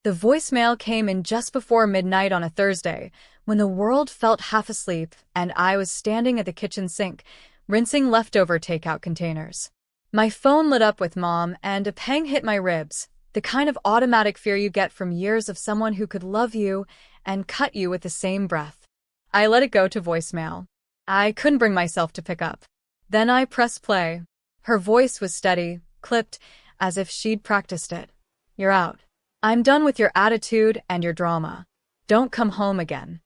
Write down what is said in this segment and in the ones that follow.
The voicemail came in just before midnight on a Thursday, when the world felt half asleep and I was standing at the kitchen sink, rinsing leftover takeout containers. My phone lit up with Mom, and a pang hit my ribs, the kind of automatic fear you get from years of someone who could love you and cut you with the same breath. I let it go to voicemail. I couldn't bring myself to pick up. Then I pressed play. Her voice was steady, clipped, as if she'd practiced it. "You're out. I'm done with your attitude and your drama. Don't come home again."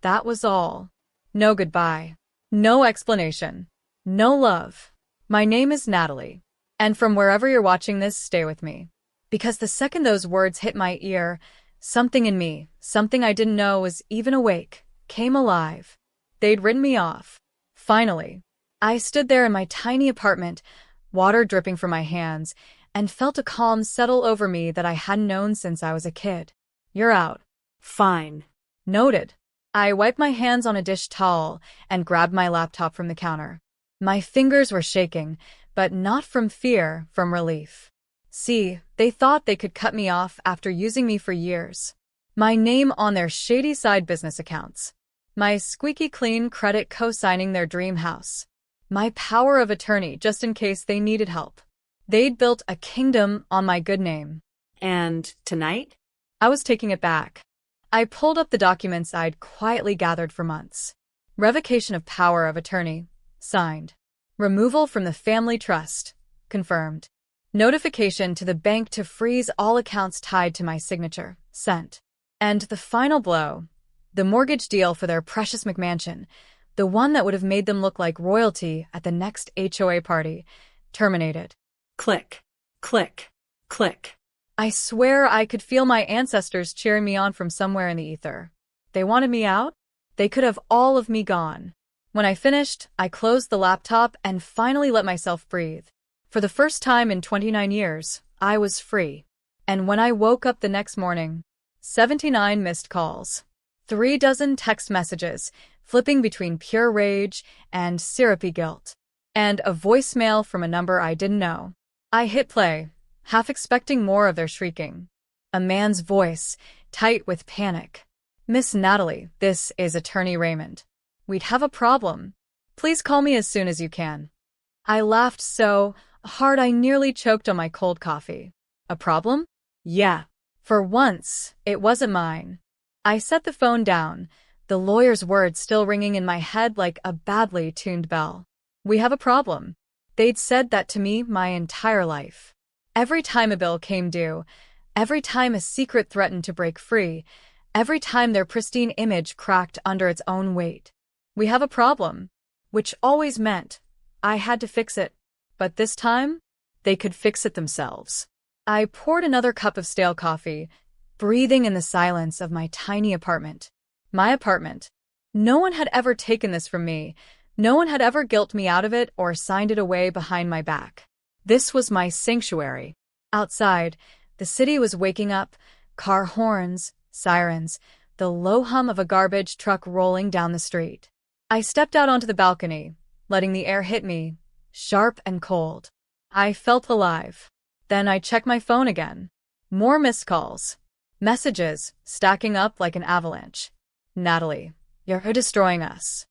That was all. No goodbye. No explanation. No love. My name is Natalie. And from wherever you're watching this, stay with me. Because the second those words hit my ear, something in me, something I didn't know was even awake, came alive. They'd written me off. Finally. I stood there in my tiny apartment, water dripping from my hands, and felt a calm settle over me that I hadn't known since I was a kid. "You're out." Fine. Noted. I wiped my hands on a dish towel and grabbed my laptop from the counter. My fingers were shaking, but not from fear, from relief. See, they thought they could cut me off after using me for years. My name on their shady side business accounts. My squeaky clean credit co-signing their dream house. My power of attorney just in case they needed help. They'd built a kingdom on my good name. And tonight? I was taking it back. I pulled up the documents I'd quietly gathered for months. Revocation of power of attorney. Signed. Removal from the family trust. Confirmed. Notification to the bank to freeze all accounts tied to my signature. Sent. And the final blow. The mortgage deal for their precious McMansion, the one that would have made them look like royalty at the next HOA party. Terminated. Click. Click. Click. I swear I could feel my ancestors cheering me on from somewhere in the ether. They wanted me out? They could have all of me gone. When I finished, I closed the laptop and finally let myself breathe. For the first time in 29 years, I was free. And when I woke up the next morning, 79 missed calls. 3 dozen text messages, flipping between pure rage and syrupy guilt. And a voicemail from a number I didn't know. I hit play, half expecting more of their shrieking. A man's voice, tight with panic. "Miss Natalie, this is Attorney Raymond. We'd have a problem. Please call me as soon as you can." I laughed so hard I nearly choked on my cold coffee. A problem? Yeah. For once, it wasn't mine. I set the phone down, the lawyer's words still ringing in my head like a badly tuned bell. "We have a problem." They'd said that to me my entire life. Every time a bill came due, every time a secret threatened to break free, every time their pristine image cracked under its own weight. "We have a problem," which always meant I had to fix it. But this time, they could fix it themselves. I poured another cup of stale coffee, breathing in the silence of my tiny apartment. My apartment. No one had ever taken this from me. No one had ever guilted me out of it or signed it away behind my back. This was my sanctuary. Outside, the city was waking up, car horns, sirens, the low hum of a garbage truck rolling down the street. I stepped out onto the balcony, letting the air hit me, sharp and cold. I felt alive. Then I checked my phone again. More missed calls. Messages, stacking up like an avalanche. "Natalie, you're destroying us.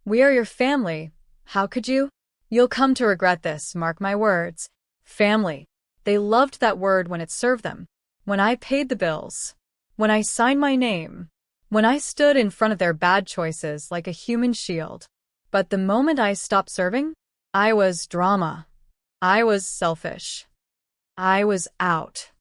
We are your family. How could you? You'll come to regret this, mark my words." Family. They loved that word when it served them. When I paid the bills. When I signed my name. When I stood in front of their bad choices like a human shield. But the moment I stopped serving, I was drama. I was selfish. I was out.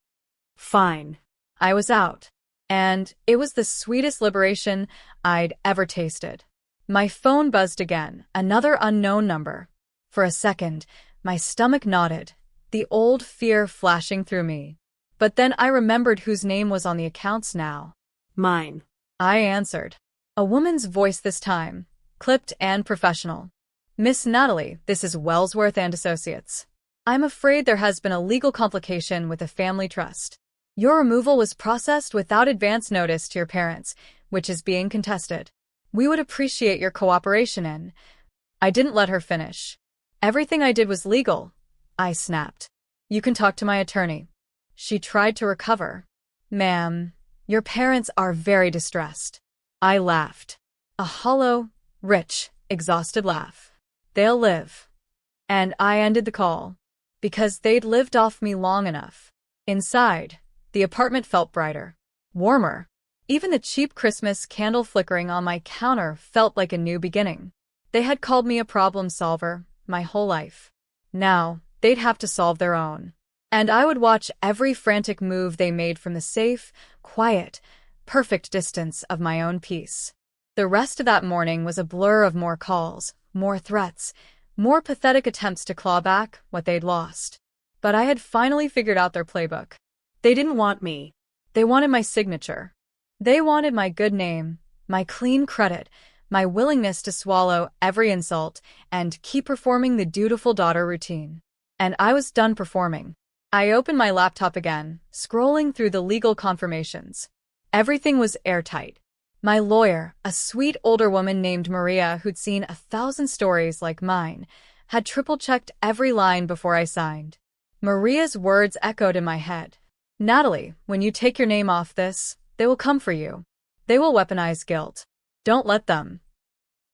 Fine. I was out. And it was the sweetest liberation I'd ever tasted. My phone buzzed again, another unknown number. For a second, my stomach knotted, the old fear flashing through me. But then I remembered whose name was on the accounts now. Mine. I answered. A woman's voice this time, clipped and professional. "Miss Natalie, this is Wellsworth and Associates. I'm afraid there has been a legal complication with the family trust. Your removal was processed without advance notice to your parents, which is being contested. We would appreciate your cooperation in—" I didn't let her finish. "Everything I did was legal," I snapped. "You can talk to my attorney." She tried to recover. Ma'am, your parents are very distressed. I laughed. A hollow, rich, exhausted laugh. They'll live. And I ended the call. Because they'd lived off me long enough. Inside, the apartment felt brighter. Warmer. Even the cheap Christmas candle flickering on my counter felt like a new beginning. They had called me a problem solver my whole life. Now, they'd have to solve their own. And I would watch every frantic move they made from the safe, quiet, perfect distance of my own peace. The rest of that morning was a blur of more calls, more threats, more pathetic attempts to claw back what they'd lost. But I had finally figured out their playbook. They didn't want me. They wanted my signature. They wanted my good name, my clean credit, my willingness to swallow every insult and keep performing the dutiful daughter routine. And I was done performing. I opened my laptop again, scrolling through the legal confirmations. Everything was airtight. My lawyer, a sweet older woman named Maria who'd seen 1,000 stories like mine, had triple-checked every line before I signed. Maria's words echoed in my head. Natalie, when you take your name off this, they will come for you. They will weaponize guilt. Don't let them.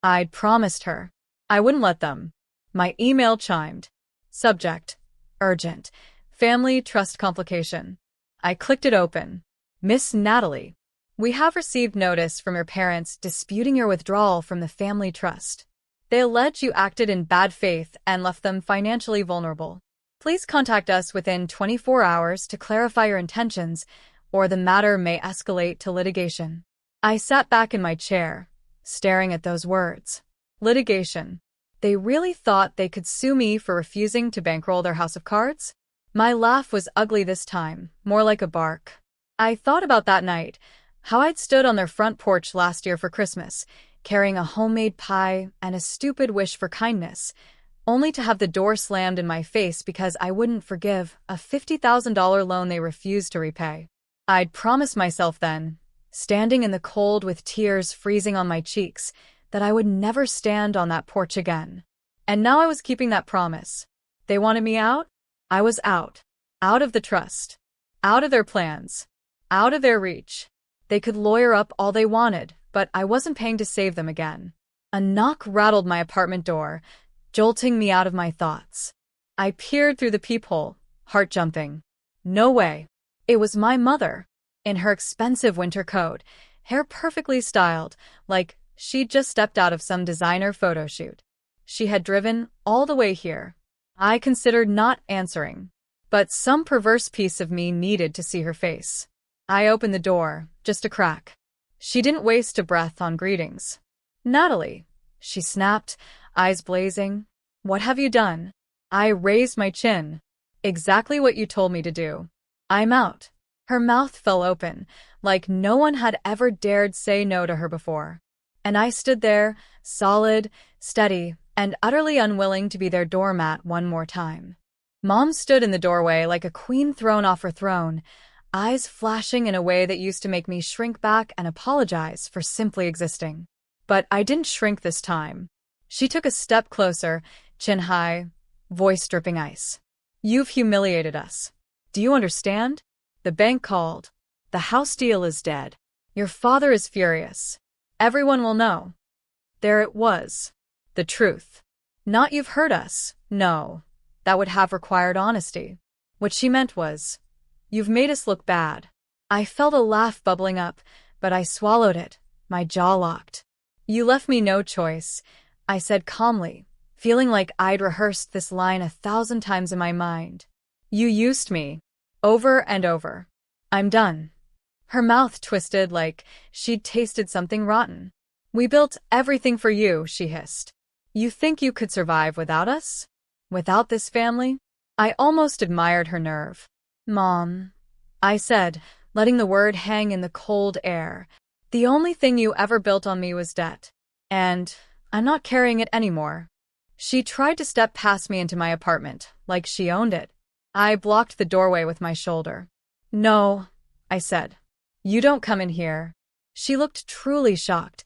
I'd promised her. I wouldn't let them. My email chimed. Subject: urgent. Family trust complication. I clicked it open. Miss Natalie, we have received notice from your parents disputing your withdrawal from the family trust. They allege you acted in bad faith and left them financially vulnerable. Please contact us within 24 hours to clarify your intentions, or the matter may escalate to litigation. I sat back in my chair, staring at those words. Litigation. They really thought they could sue me for refusing to bankroll their house of cards? My laugh was ugly this time, more like a bark. I thought about that night, how I'd stood on their front porch last year for Christmas, carrying a homemade pie and a stupid wish for kindness, only to have the door slammed in my face because I wouldn't forgive a $50,000 loan they refused to repay. I'd promised myself then, standing in the cold with tears freezing on my cheeks, that I would never stand on that porch again. And now I was keeping that promise. They wanted me out? I was out. Out of the trust. Out of their plans. Out of their reach. They could lawyer up all they wanted, but I wasn't paying to save them again. A knock rattled my apartment door, jolting me out of my thoughts. I peered through the peephole, heart jumping. No way. It was my mother, in her expensive winter coat, hair perfectly styled, like she'd just stepped out of some designer photo shoot. She had driven all the way here. I considered not answering, but some perverse piece of me needed to see her face. I opened the door, just a crack. She didn't waste a breath on greetings. Natalie, she snapped, eyes blazing. What have you done? I raised my chin. Exactly what you told me to do. I'm out. Her mouth fell open, like no one had ever dared say no to her before. And I stood there, solid, steady, and utterly unwilling to be their doormat one more time. Mom stood in the doorway like a queen thrown off her throne, eyes flashing in a way that used to make me shrink back and apologize for simply existing. But I didn't shrink this time. She took a step closer, chin high, voice dripping ice. You've humiliated us. Do you understand? The bank called. The house deal is dead. Your father is furious. Everyone will know. There it was. The truth. Not you've hurt us. No. That would have required honesty. What she meant was, you've made us look bad. I felt a laugh bubbling up, but I swallowed it, my jaw locked. You left me no choice, I said calmly, feeling like I'd rehearsed this line 1,000 times in my mind. You used me. Over and over. I'm done. Her mouth twisted like she'd tasted something rotten. We built everything for you, she hissed. You think you could survive without us? Without this family? I almost admired her nerve. Mom, I said, letting the word hang in the cold air. The only thing you ever built on me was debt. And I'm not carrying it anymore. She tried to step past me into my apartment, like she owned it. I blocked the doorway with my shoulder. No, I said. You don't come in here. She looked truly shocked,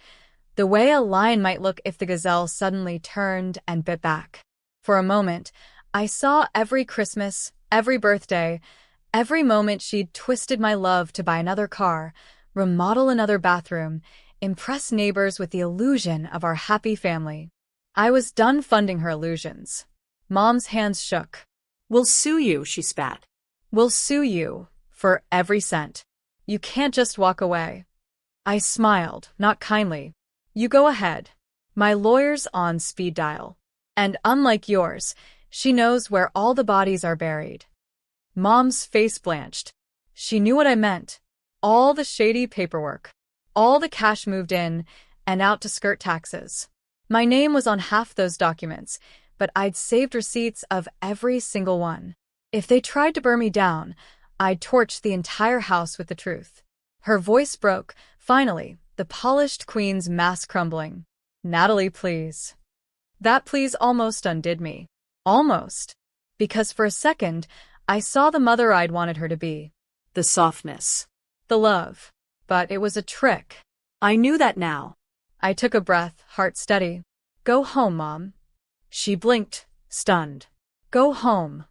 the way a lion might look if the gazelle suddenly turned and bit back. For a moment, I saw every Christmas, every birthday, Every moment she'd twisted my love to buy another car, remodel another bathroom, impress neighbors with the illusion of our happy family. I was done funding her illusions. Mom's hands shook. We'll sue you, she spat. We'll sue you for every cent. You can't just walk away. I smiled, not kindly. You go ahead. My lawyer's on speed dial. And unlike yours, she knows where all the bodies are buried. Mom's face blanched. She knew what I meant. All the shady paperwork. All the cash moved in and out to skirt taxes. My name was on half those documents, but I'd saved receipts of every single one. If they tried to burn me down, I'd torch the entire house with the truth. Her voice broke, finally, the polished queen's mask crumbling. Natalie, please. That please almost undid me. Almost. Because for a second, I saw the mother I'd wanted her to be. The softness. The love. But it was a trick. I knew that now. I took a breath, heart steady. Go home, Mom. She blinked, stunned. Go home,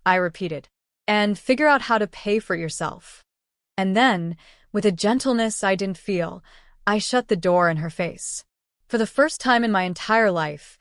I repeated, and figure out how to pay for yourself. And then, with a gentleness I didn't feel, I shut the door in her face. For the first time in my entire life,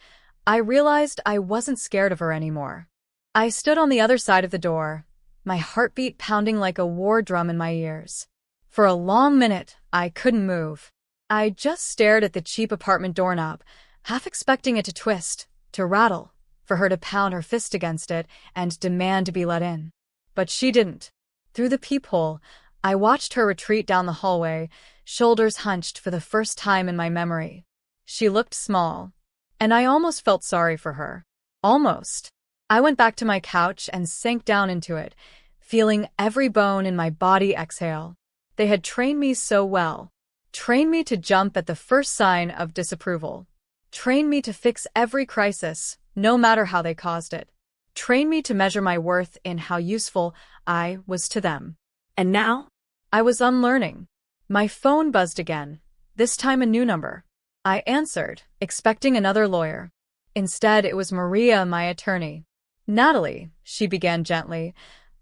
I realized I wasn't scared of her anymore. I stood on the other side of the door, my heartbeat pounding like a war drum in my ears. For a long minute, I couldn't move. I just stared at the cheap apartment doorknob, half expecting it to twist, to rattle, for her to pound her fist against it and demand to be let in. But she didn't. Through the peephole, I watched her retreat down the hallway, shoulders hunched for the first time in my memory. She looked small, and I almost felt sorry for her. Almost. I went back to my couch and sank down into it, feeling every bone in my body exhale. They had trained me so well. Trained me to jump at the first sign of disapproval. Trained me to fix every crisis, no matter how they caused it. Trained me to measure my worth in how useful I was to them. And now? I was unlearning. My phone buzzed again, this time a new number. I answered, expecting another lawyer. Instead, it was Maria, my attorney. Natalie, she began gently,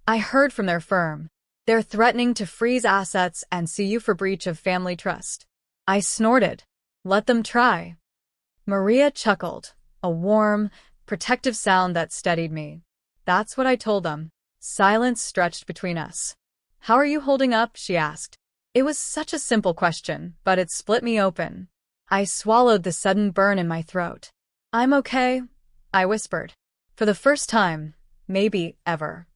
I heard from their firm. They're threatening to freeze assets and sue you for breach of family trust. I snorted. Let them try. Maria chuckled, a warm, protective sound that steadied me. That's what I told them. Silence stretched between us. How are you holding up? She asked. It was such a simple question, but it split me open. I swallowed the sudden burn in my throat. I'm okay, I whispered. For the first time, maybe ever.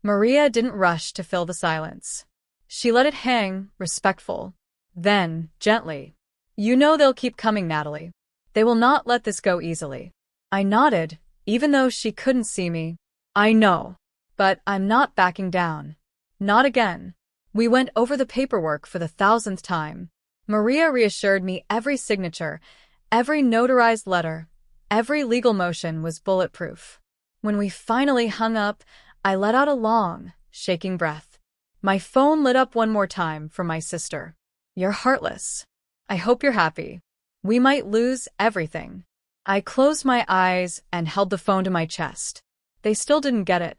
Maria didn't rush to fill the silence. She let it hang, respectful. Then, gently. You know they'll keep coming, Natalie. They will not let this go easily. I nodded, even though she couldn't see me. I know. But I'm not backing down. Not again. We went over the paperwork for the 1000th time. Maria reassured me every signature, every notarized letter, every legal motion was bulletproof. When we finally hung up, I let out a long, shaking breath. My phone lit up one more time from my sister. You're heartless. I hope you're happy. We might lose everything. I closed my eyes and held the phone to my chest. They still didn't get it.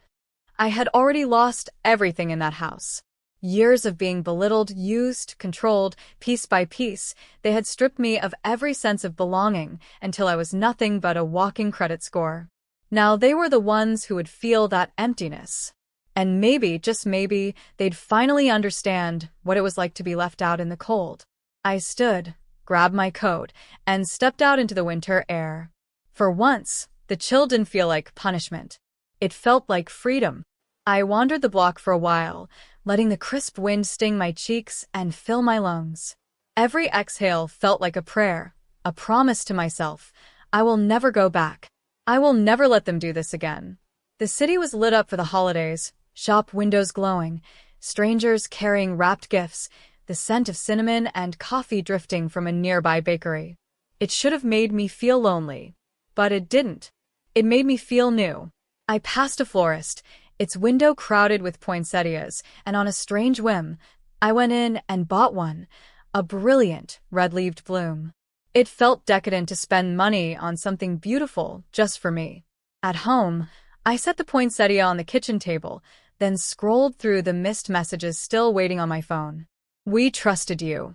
I had already lost everything in that house. Years of being belittled, used, controlled, piece by piece, they had stripped me of every sense of belonging until I was nothing but a walking credit score. Now they were the ones who would feel that emptiness. And maybe, just maybe, they'd finally understand what it was like to be left out in the cold. I stood, grabbed my coat, and stepped out into the winter air. For once, the chill didn't feel like punishment. It felt like freedom. I wandered the block for a while, letting the crisp wind sting my cheeks and fill my lungs. Every exhale felt like a prayer, a promise to myself. I will never go back. I will never let them do this again. The city was lit up for the holidays, shop windows glowing, strangers carrying wrapped gifts, the scent of cinnamon and coffee drifting from a nearby bakery. It should have made me feel lonely. But it didn't. It made me feel new. I passed a florist, its window crowded with poinsettias, and on a strange whim, I went in and bought one, a brilliant, red-leaved bloom. It felt decadent to spend money on something beautiful just for me. At home, I set the poinsettia on the kitchen table, then scrolled through the missed messages still waiting on my phone. We trusted you.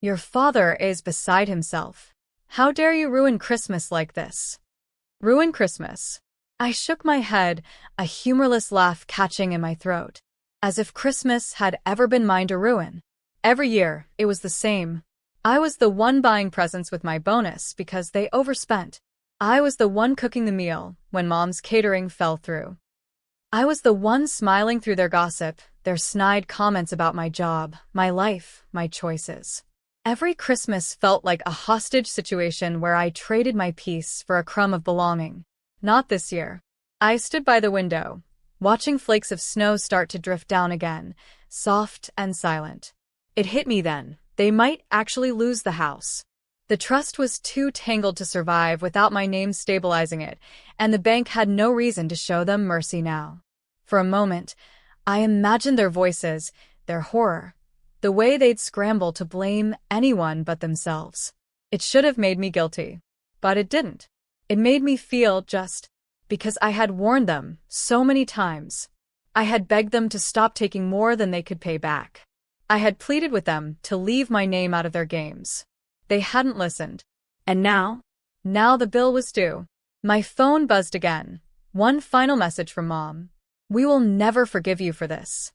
Your father is beside himself. How dare you ruin Christmas like this? Ruin Christmas. I shook my head, a humorless laugh catching in my throat. As if Christmas had ever been mine to ruin. Every year, it was the same. I was the one buying presents with my bonus because they overspent. I was the one cooking the meal when Mom's catering fell through. I was the one smiling through their gossip, their snide comments about my job, my life, my choices. Every Christmas felt like a hostage situation where I traded my peace for a crumb of belonging. Not this year. I stood by the window, watching flakes of snow start to drift down again, soft and silent. It hit me then. They might actually lose the house. The trust was too tangled to survive without my name stabilizing it, and the bank had no reason to show them mercy now. For a moment, I imagined their voices, their horror, the way they'd scramble to blame anyone but themselves. It should have made me guilty, but it didn't. It made me feel just because I had warned them so many times. I had begged them to stop taking more than they could pay back. I had pleaded with them to leave my name out of their games. They hadn't listened. And now? Now the bill was due. My phone buzzed again. One final message from Mom. We will never forgive you for this.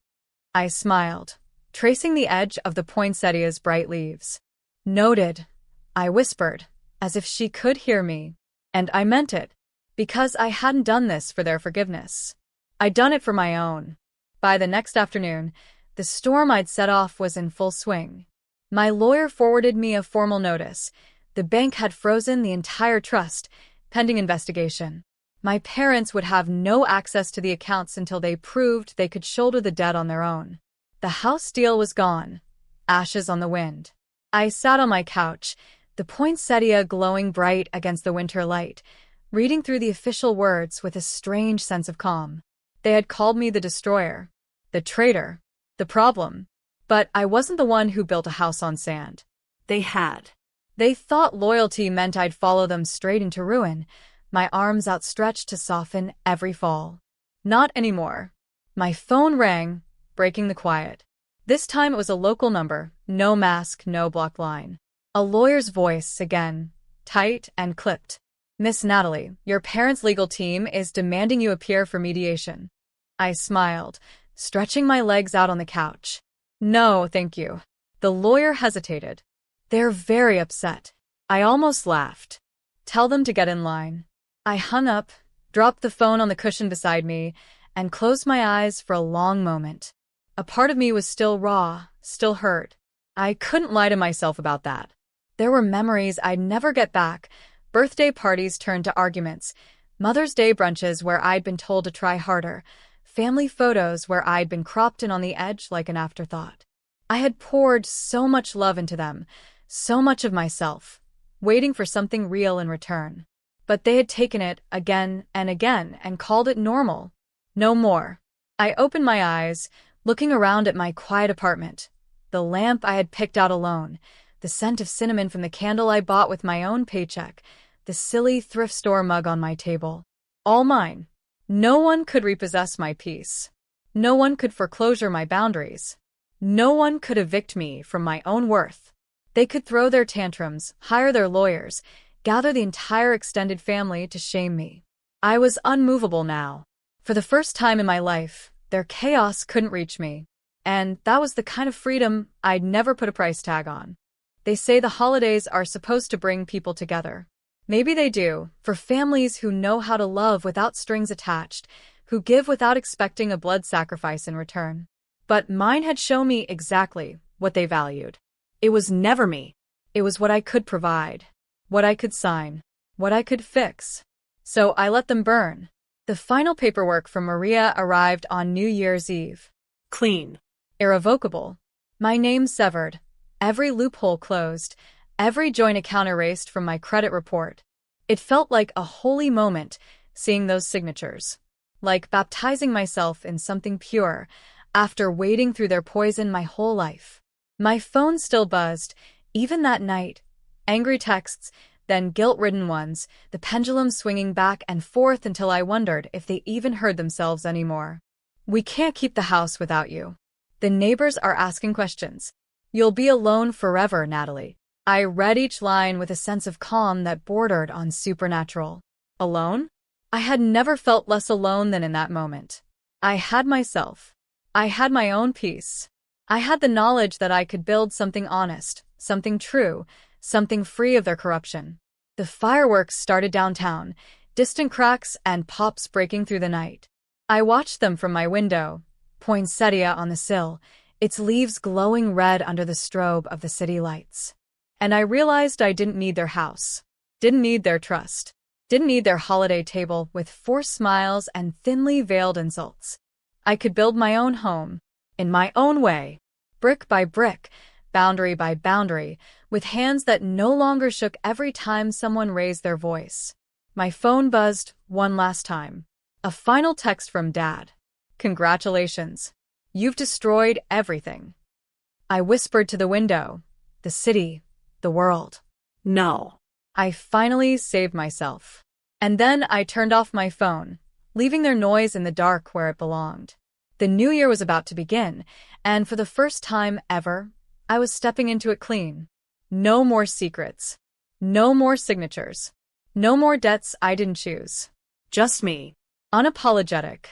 I smiled, tracing the edge of the poinsettia's bright leaves. Noted, I whispered, as if she could hear me. And I meant it, because I hadn't done this for their forgiveness. I'd done it for my own. By the next afternoon, the storm I'd set off was in full swing. My lawyer forwarded me a formal notice. The bank had frozen the entire trust, pending investigation. My parents would have no access to the accounts until they proved they could shoulder the debt on their own. The house deal was gone, ashes on the wind. I sat on my couch, the poinsettia glowing bright against the winter light, reading through the official words with a strange sense of calm. They had called me the destroyer, the traitor, the problem. But I wasn't the one who built a house on sand. They had. They thought loyalty meant I'd follow them straight into ruin, my arms outstretched to soften every fall. Not anymore. My phone rang, breaking the quiet. This time it was a local number, no mask, no blocked line. A lawyer's voice again, tight and clipped. Miss Natalie, your parents' legal team is demanding you appear for mediation. I smiled, stretching my legs out on the couch. No, thank you. The lawyer hesitated. They're very upset. I almost laughed. Tell them to get in line. I hung up, dropped the phone on the cushion beside me, and closed my eyes for a long moment. A part of me was still raw, still hurt. I couldn't lie to myself about that. There were memories I'd never get back, birthday parties turned to arguments, Mother's Day brunches where I'd been told to try harder, family photos where I'd been cropped in on the edge like an afterthought. I had poured so much love into them, so much of myself, waiting for something real in return. But they had taken it again and called it normal. No more. I opened my eyes, looking around at my quiet apartment. The lamp I had picked out alone, the scent of cinnamon from the candle I bought with my own paycheck, the silly thrift store mug on my table. All mine. No one could repossess my peace. No one could foreclosure my boundaries. No one could evict me from my own worth. They could throw their tantrums, hire their lawyers, gather the entire extended family to shame me. I was unmovable now. For the first time in my life, their chaos couldn't reach me. And that was the kind of freedom I'd never put a price tag on. They say the holidays are supposed to bring people together. Maybe they do, for families who know how to love without strings attached, who give without expecting a blood sacrifice in return. But mine had shown me exactly what they valued. It was never me. It was what I could provide, what I could sign, what I could fix. So I let them burn. The final paperwork from Maria arrived on New Year's Eve. Clean. Irrevocable. My name severed. Every loophole closed. Every joint account erased from my credit report. It felt like a holy moment, seeing those signatures. Like baptizing myself in something pure, after wading through their poison my whole life. My phone still buzzed, even that night. Angry texts, then guilt-ridden ones, the pendulum swinging back and forth until I wondered if they even heard themselves anymore. We can't keep the house without you. The neighbors are asking questions. You'll be alone forever, Natalie. I read each line with a sense of calm that bordered on supernatural. Alone? I had never felt less alone than in that moment. I had myself. I had my own peace. I had the knowledge that I could build something honest, something true, something free of their corruption. The fireworks started downtown, distant cracks and pops breaking through the night. I watched them from my window, poinsettia on the sill, its leaves glowing red under the strobe of the city lights. And I realized I didn't need their house, didn't need their trust, didn't need their holiday table with forced smiles and thinly veiled insults. I could build my own home, in my own way, brick by brick, boundary by boundary, with hands that no longer shook every time someone raised their voice. My phone buzzed one last time. A final text from Dad. Congratulations. You've destroyed everything. I whispered to the window, the city, the world. No. I finally saved myself. And then I turned off my phone, leaving their noise in the dark where it belonged. The new year was about to begin, and for the first time ever, I was stepping into it clean. No more secrets. No more signatures. No more debts I didn't choose. Just me. Unapologetic.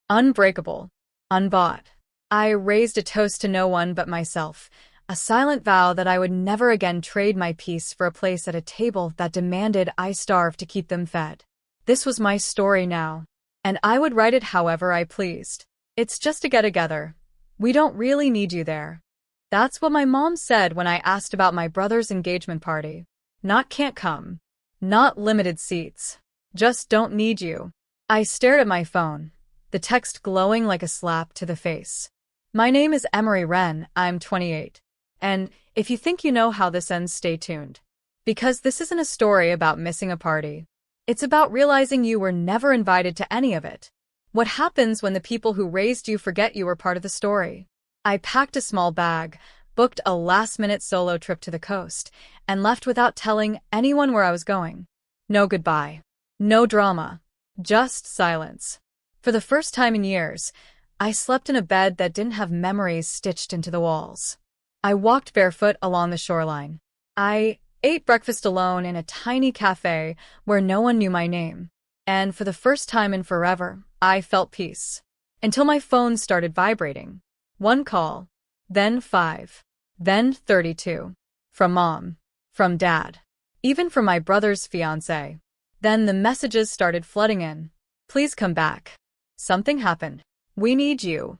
Unbreakable. Unbought. I raised a toast to no one but myself, a silent vow that I would never again trade my peace for a place at a table that demanded I starve to keep them fed. This was my story now, and I would write it however I pleased. It's just a get-together. We don't really need you there. That's what my mom said when I asked about my brother's engagement party. Not can't come. Not limited seats. Just don't need you. I stared at my phone, the text glowing like a slap to the face. My name is Emery Wren, I'm 28. And if you think you know how this ends, stay tuned. Because this isn't a story about missing a party. It's about realizing you were never invited to any of it. What happens when the people who raised you forget you were part of the story? I packed a small bag, booked a last-minute solo trip to the coast, and left without telling anyone where I was going. No goodbye. No drama. Just silence. For the first time in years, I slept in a bed that didn't have memories stitched into the walls. I walked barefoot along the shoreline. I ate breakfast alone in a tiny cafe where no one knew my name. And for the first time in forever, I felt peace. Until my phone started vibrating. One call, then 5, then 32. From Mom. From Dad. Even from my brother's fiancé. Then the messages started flooding in. Please come back. Something happened. We need you.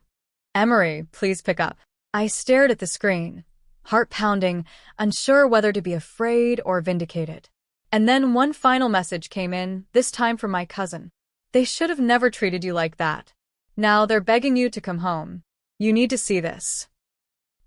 Emery, please pick up. I stared at the screen, heart pounding, unsure whether to be afraid or vindicated. And then one final message came in, this time from my cousin. They should have never treated you like that. Now they're begging you to come home. You need to see this.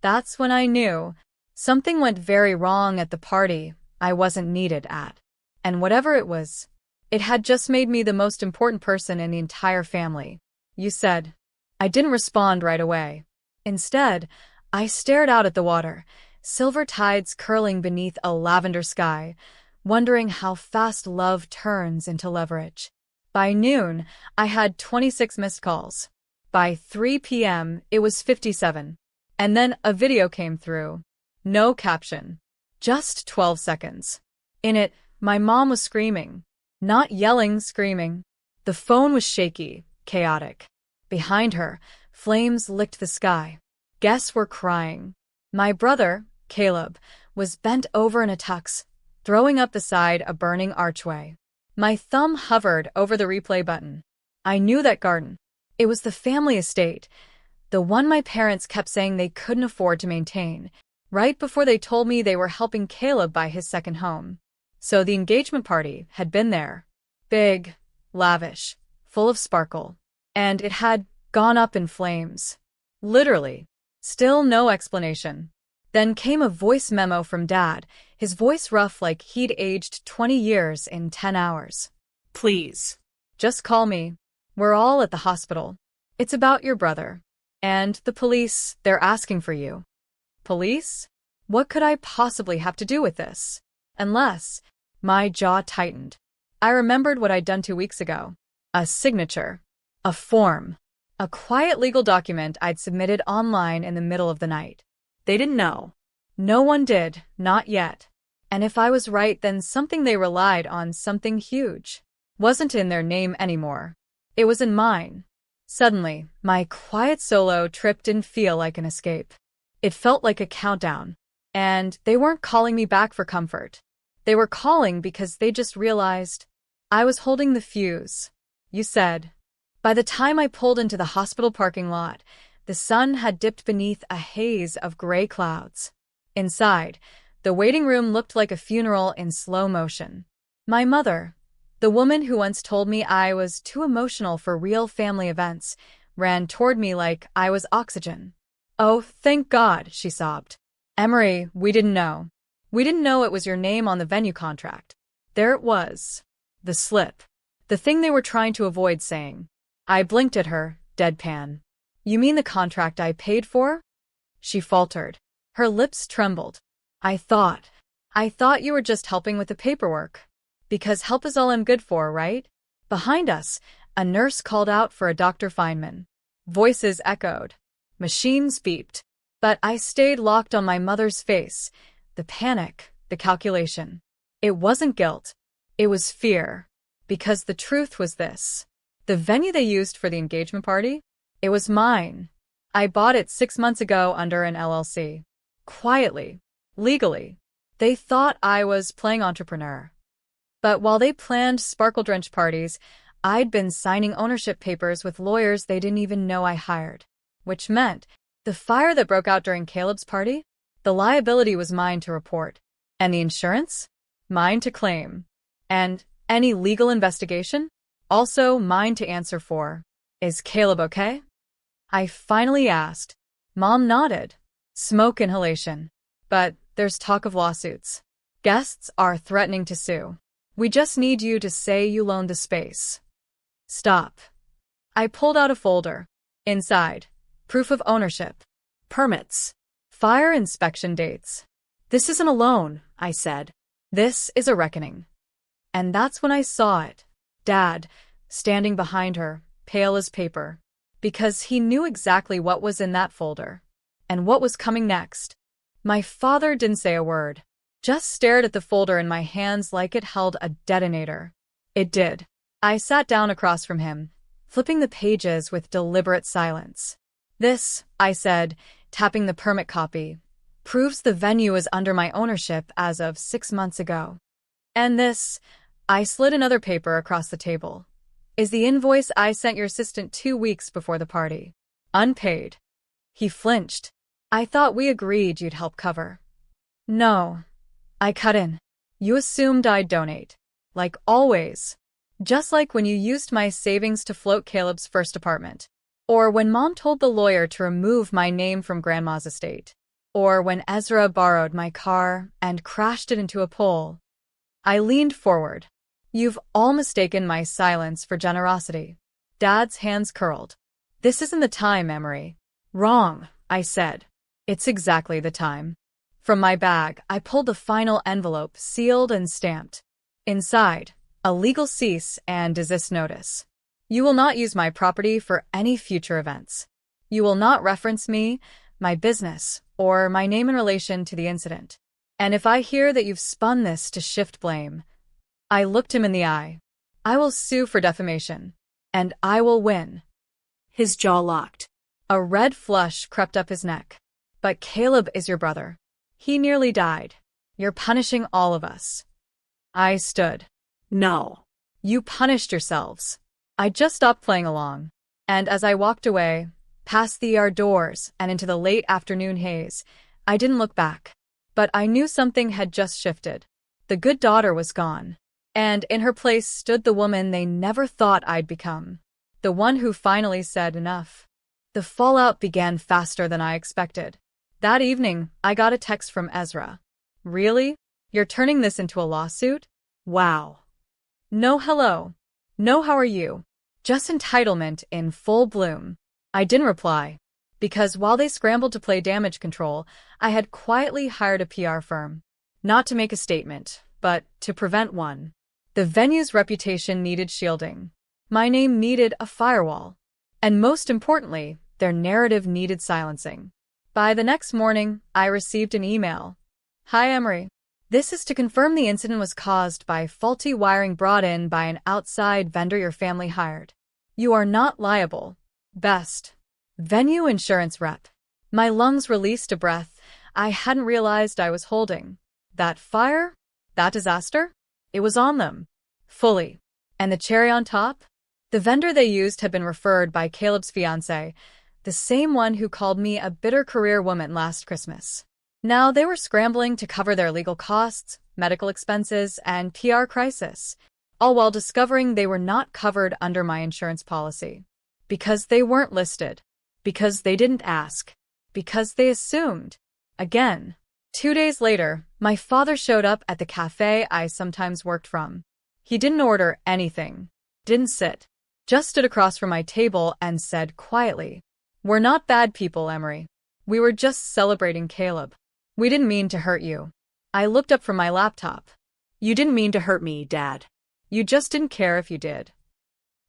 That's when I knew something went very wrong at the party I wasn't needed at. And whatever it was, it had just made me the most important person in the entire family. You said. I didn't respond right away. Instead, I stared out at the water, silver tides curling beneath a lavender sky, wondering how fast love turns into leverage. By noon, I had 26 missed calls. By 3 p.m., it was 57. And then a video came through. No caption. Just 12 seconds. In it, my mom was screaming. Not yelling, screaming. The phone was shaky, chaotic. Behind her, flames licked the sky. Guests were crying. My brother, Caleb, was bent over in a tux, throwing up beside a burning archway. My thumb hovered over the replay button. I knew that garden. It was the family estate, the one my parents kept saying they couldn't afford to maintain, right before they told me they were helping Caleb buy his second home. So the engagement party had been there. Big, lavish, full of sparkle. And it had gone up in flames. Literally. Still no explanation. Then came a voice memo from Dad, his voice rough like he'd aged 20 years in 10 hours. Please. Just call me. We're all at the hospital. It's about your brother. And the police, they're asking for you. Police? What could I possibly have to do with this? Unless, my jaw tightened. I remembered what I'd done 2 weeks ago. A signature. A form. A quiet legal document I'd submitted online in the middle of the night. They didn't know. No one did, not yet. And if I was right, then something they relied on, something huge, wasn't in their name anymore. It was in mine. Suddenly, my quiet solo trip didn't feel like an escape. It felt like a countdown. And they weren't calling me back for comfort. They were calling because they just realized I was holding the fuse. You said. By the time I pulled into the hospital parking lot, the sun had dipped beneath a haze of gray clouds. Inside, the waiting room looked like a funeral in slow motion. My mother, the woman who once told me I was too emotional for real family events, ran toward me like I was oxygen. "Oh, thank God," she sobbed. "Emery, we didn't know. We didn't know it was your name on the venue contract." There it was. The slip. The thing they were trying to avoid saying. I blinked at her, deadpan. "You mean the contract I paid for?" She faltered. Her lips trembled. I thought you were just helping with the paperwork. Because help is all I'm good for, right?" Behind us, a nurse called out for a Dr. Feynman. Voices echoed. Machines beeped. But I stayed locked on my mother's face. The panic, the calculation. It wasn't guilt. It was fear. Because the truth was this. The venue they used for the engagement party? It was mine. I bought it 6 months ago under an LLC. Quietly. Legally. They thought I was playing entrepreneur. But while they planned sparkle-drenched parties, I'd been signing ownership papers with lawyers they didn't even know I hired. Which meant, the fire that broke out during Caleb's party? The liability was mine to report. And the insurance? Mine to claim. And any legal investigation? Also mine to answer for. "Is Caleb okay?" I finally asked. Mom nodded. Smoke inhalation. "But there's talk of lawsuits. Guests are threatening to sue. We just need you to say you loaned the space." Stop. I pulled out a folder. Inside, proof of ownership. Permits. Fire inspection dates. "This isn't a loan," I said. "This is a reckoning." And that's when I saw it. Dad, standing behind her, pale as paper. Because he knew exactly what was in that folder. And what was coming next. My father didn't say a word. Just stared at the folder in my hands like it held a detonator. It did. I sat down across from him, flipping the pages with deliberate silence. "This," I said, tapping the permit copy, "proves the venue is under my ownership as of 6 months ago. And this," I slid another paper across the table, "is the invoice I sent your assistant 2 weeks before the party. Unpaid." He flinched. "I thought we agreed you'd help cover." "No." I cut in. "You assumed I'd donate. Like always. Just like when you used my savings to float Caleb's first apartment. Or when Mom told the lawyer to remove my name from Grandma's estate. Or when Ezra borrowed my car and crashed it into a pole." I leaned forward. "You've all mistaken my silence for generosity." Dad's hands curled. "This isn't the time, Emery." "Wrong," I said. "It's exactly the time." From my bag, I pulled the final envelope, sealed and stamped. Inside, a legal cease and desist notice. "You will not use my property for any future events. You will not reference me, my business, or my name in relation to the incident. And if I hear that you've spun this to shift blame," I looked him in the eye, "I will sue for defamation. And I will win." His jaw locked. A red flush crept up his neck. "But Caleb is your brother. He nearly died. You're punishing all of us." I stood. No. "You punished yourselves." I just stopped playing along. And as I walked away, past the ER doors and into the late afternoon haze, I didn't look back. But I knew something had just shifted. The good daughter was gone. And in her place stood the woman they never thought I'd become. The one who finally said enough. The fallout began faster than I expected. That evening, I got a text from Ezra. "Really? You're turning this into a lawsuit? Wow." No hello. No how are you. Just entitlement in full bloom. I didn't reply. Because while they scrambled to play damage control, I had quietly hired a PR firm. Not to make a statement, but to prevent one. The venue's reputation needed shielding. My name needed a firewall. And most importantly, their narrative needed silencing. By the next morning, I received an email. Hi, Emery. This is to confirm the incident was caused by faulty wiring brought in by an outside vendor your family hired. You are not liable. Best. Venue insurance rep. My lungs released a breath I hadn't realized I was holding. That fire? That disaster? It was on them. Fully. And the cherry on top? The vendor they used had been referred by Caleb's fiancé, the same one who called me a bitter career woman last Christmas. Now they were scrambling to cover their legal costs, medical expenses, and PR crisis, all while discovering they were not covered under my insurance policy. Because they weren't listed. Because they didn't ask. Because they assumed. Again. 2 days later, my father showed up at the cafe I sometimes worked from. He didn't order anything. Didn't sit. Just stood across from my table and said quietly, "We're not bad people, Emery. We were just celebrating Caleb. We didn't mean to hurt you." I looked up from my laptop. You didn't mean to hurt me, Dad. You just didn't care if you did.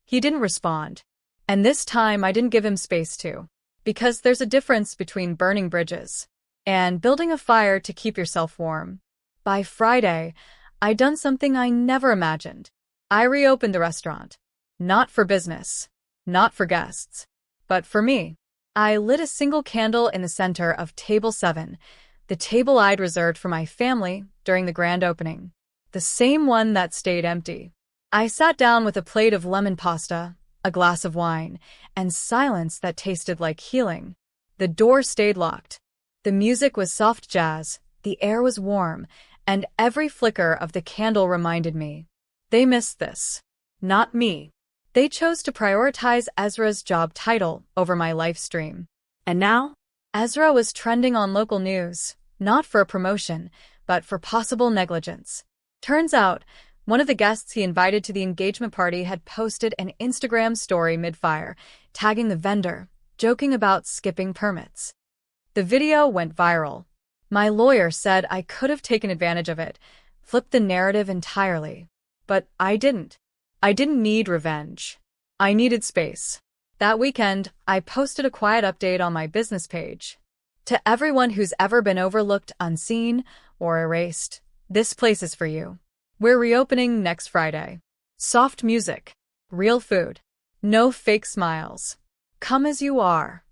He didn't respond. And this time I didn't give him space to. Because there's a difference between burning bridges and building a fire to keep yourself warm. By Friday, I'd done something I never imagined. I reopened the restaurant. Not for business. Not for guests. But for me. I lit a single candle in the center of Table 7, the table I'd reserved for my family during the grand opening. The same one that stayed empty. I sat down with a plate of lemon pasta, a glass of wine, and silence that tasted like healing. The door stayed locked. The music was soft jazz, the air was warm, and every flicker of the candle reminded me. They missed this. Not me. They chose to prioritize Ezra's job title over my live stream. And now? Ezra was trending on local news, not for a promotion, but for possible negligence. Turns out, one of the guests he invited to the engagement party had posted an Instagram story mid-fire, tagging the vendor, joking about skipping permits. The video went viral. My lawyer said I could have taken advantage of it, flipped the narrative entirely. But I didn't. I didn't need revenge. I needed space. That weekend, I posted a quiet update on my business page. To everyone who's ever been overlooked, unseen, or erased, this place is for you. We're reopening next Friday. Soft music. Real food. No fake smiles. Come as you are.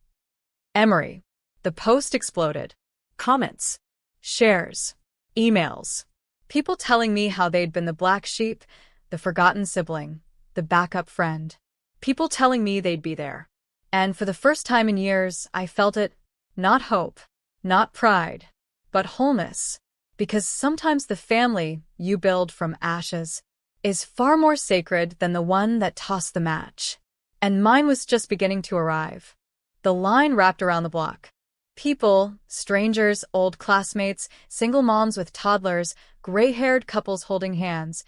Emery. The post exploded. Comments. Shares. Emails. People telling me how they'd been the black sheep, the forgotten sibling, the backup friend. People telling me they'd be there. And for the first time in years, I felt it. Not hope. Not pride. But wholeness. Because sometimes the family you build from ashes is far more sacred than the one that tossed the match. And mine was just beginning to arrive. The line wrapped around the block. People, strangers, old classmates, single moms with toddlers, gray-haired couples holding hands,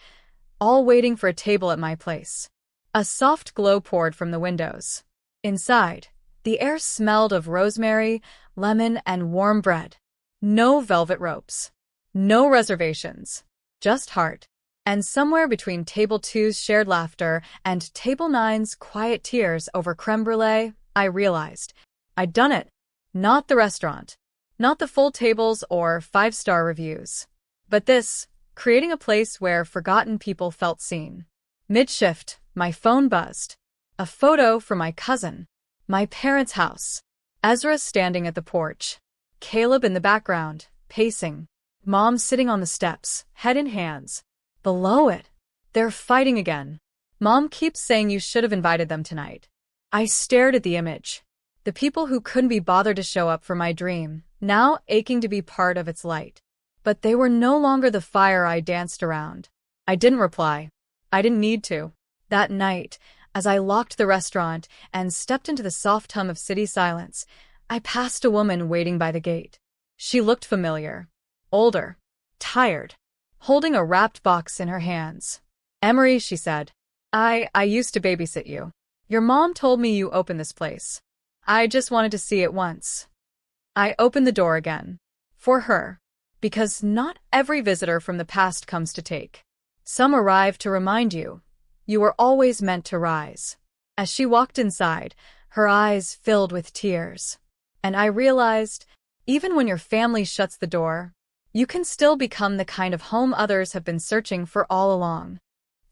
all waiting for a table at my place. A soft glow poured from the windows. Inside, the air smelled of rosemary, lemon, and warm bread. No velvet ropes. No reservations. Just heart. And somewhere between Table 2's shared laughter and Table 9's quiet tears over creme brulee, I realized I'd done it. Not the restaurant. Not the full tables or 5-star reviews. But this, creating a place where forgotten people felt seen. Mid-shift, my phone buzzed. A photo from my cousin. My parents' house. Ezra standing at the porch. Caleb in the background, pacing. Mom sitting on the steps, head in hands. Below it, they're fighting again. Mom keeps saying you should have invited them tonight. I stared at the image. The people who couldn't be bothered to show up for my dream, now aching to be part of its light. But they were no longer the fire I danced around. I didn't reply. I didn't need to. That night, as I locked the restaurant and stepped into the soft hum of city silence, I passed a woman waiting by the gate. She looked familiar. Older. Tired. Holding a wrapped box in her hands. "Emery," she said. I used to babysit you. Your mom told me you opened this place. I just wanted to see it once." I opened the door again. For her. Because not every visitor from the past comes to take. Some arrive to remind you. You were always meant to rise. As she walked inside, her eyes filled with tears. And I realized, even when your family shuts the door, you can still become the kind of home others have been searching for all along.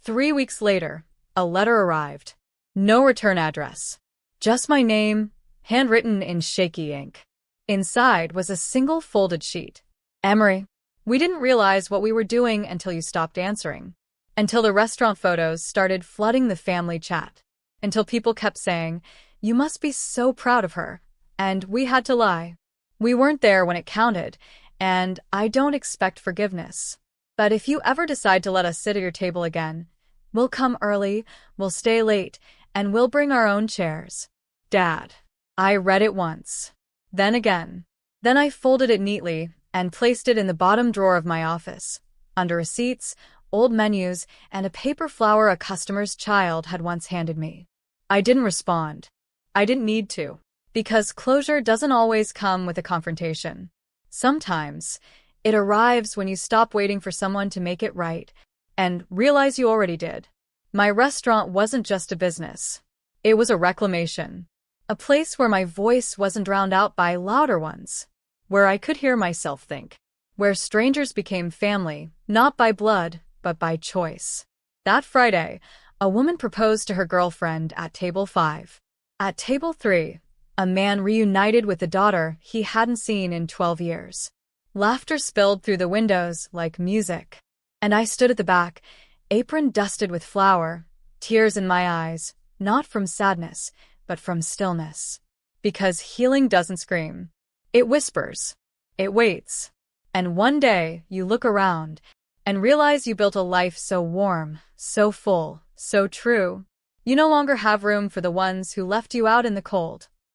3 weeks later, a letter arrived. No return address. Just my name, handwritten in shaky ink. Inside was a single folded sheet. Emery, we didn't realize what we were doing until you stopped answering. Until the restaurant photos started flooding the family chat. Until people kept saying, "You must be so proud of her." And we had to lie. We weren't there when it counted, and I don't expect forgiveness. But if you ever decide to let us sit at your table again, we'll come early, we'll stay late, and we'll bring our own chairs. Dad. I read it once. Then again. Then I folded it neatly and placed it in the bottom drawer of my office, under receipts, old menus, and a paper flower a customer's child had once handed me. I didn't respond. I didn't need to. Because closure doesn't always come with a confrontation. Sometimes, it arrives when you stop waiting for someone to make it right and realize you already did. My restaurant wasn't just a business. It was a reclamation. A place where my voice wasn't drowned out by louder ones. Where I could hear myself think. Where strangers became family, not by blood, but by choice. That Friday, a woman proposed to her girlfriend at table 5. At table 3, a man reunited with a daughter he hadn't seen in 12 years. Laughter spilled through the windows like music. And I stood at the back, apron dusted with flour, tears in my eyes, not from sadness, but from stillness. Because healing doesn't scream. It whispers. It waits. And one day, you look around and realize you built a life so warm, so full, so true. You no longer have room for the ones who left you out in the cold.